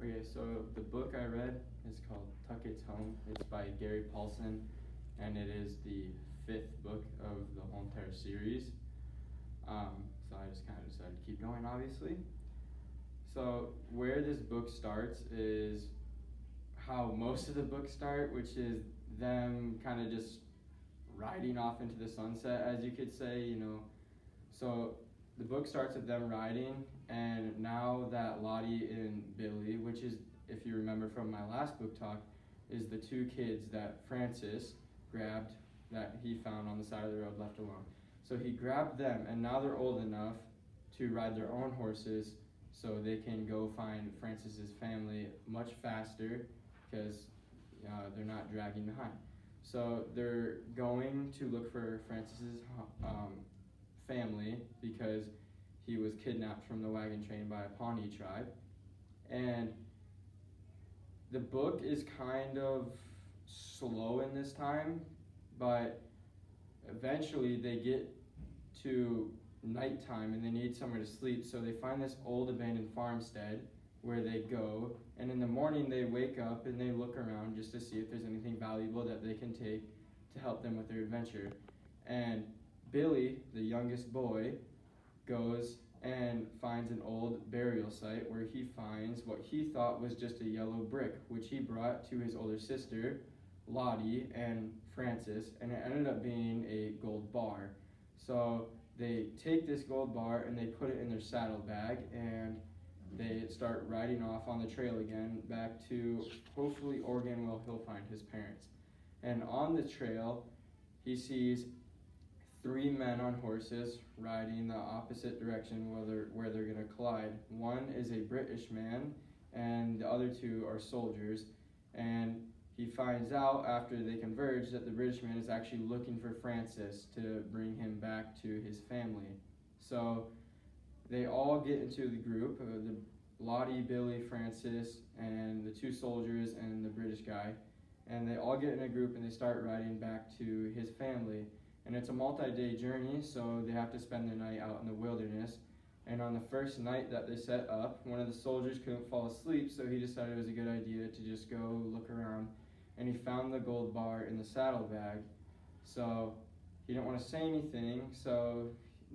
Okay, so the book I read is called Tuck It's Home. It's by Gary Paulson, and it is the fifth book of the whole entire series. So I just kind of decided to keep going, obviously. So where this book starts is how most of the books start, which is them kind of just riding off into the sunset, as you could say. So the book starts with them riding, and now that Lottie and Billy, which is, if you remember from my last book talk, is the two kids that Francis grabbed that he found on the side of the road left alone. So he grabbed them, and now they're old enough to ride their own horses so they can go find Francis's family much faster because they're not dragging behind. So they're going to look for Francis's family because he was kidnapped from the wagon train by a Pawnee tribe. And the book is kind of slow in this time, but eventually they get to nighttime and they need somewhere to sleep, so they find this old abandoned farmstead where they go, and in the morning they wake up and they look around just to see if there's anything valuable that they can take to help them with their adventure. And Billy, the youngest boy, goes and finds an old burial site where he finds what he thought was just a yellow brick, which he brought to his older sister, Lottie, and Francis, and it ended up being a gold bar. So they take this gold bar and they put it in their saddlebag, and they start riding off on the trail again back to hopefully Oregon, where he'll find his parents. And on the trail, he sees three men on horses riding the opposite direction where they're going to collide. One is a British man, and the other two are soldiers. And he finds out after they converge that the British man is actually looking for Francis to bring him back to his family. So they all get into the group, the Lottie, Billy, Francis, and the two soldiers and the British guy. And they all get in a group and they start riding back to his family. And it's a multi-day journey, so they have to spend the night out in the wilderness. And on the first night that they set up, one of the soldiers couldn't fall asleep, so he decided it was a good idea to just go look around. And he found the gold bar in the saddlebag. So he didn't want to say anything, so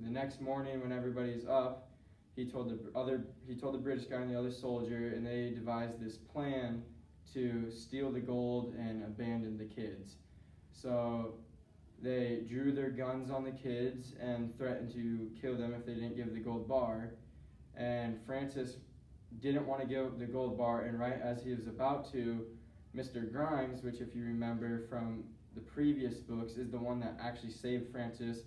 the next morning when everybody's up, he told the British guy and the other soldier, and they devised this plan to steal the gold and abandon the kids. So they drew their guns on the kids and threatened to kill them if they didn't give the gold bar. And Francis didn't want to give the gold bar, and right as he was about to, Mr. Grimes, which if you remember from the previous books, is the one that actually saved Francis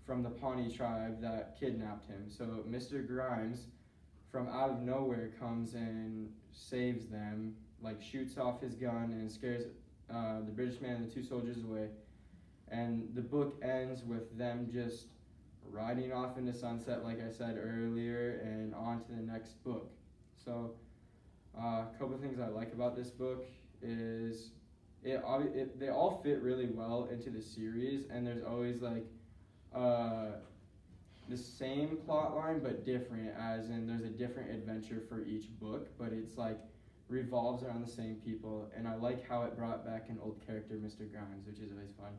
from the Pawnee tribe that kidnapped him. So Mr. Grimes, from out of nowhere, comes and saves them, shoots off his gun and scares the British man and the two soldiers away. And the book ends with them just riding off into sunset, like I said earlier, and on to the next book. So a couple of things I like about this book is they all fit really well into the series, and there's always the same plot line but different, as in there's a different adventure for each book, but it's revolves around the same people. And I like how it brought back an old character, Mr. Grimes, which is always fun.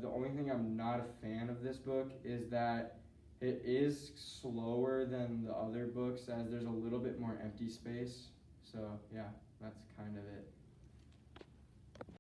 The only thing I'm not a fan of this book is that it is slower than the other books, as there's a little bit more empty space. So yeah, that's kind of it.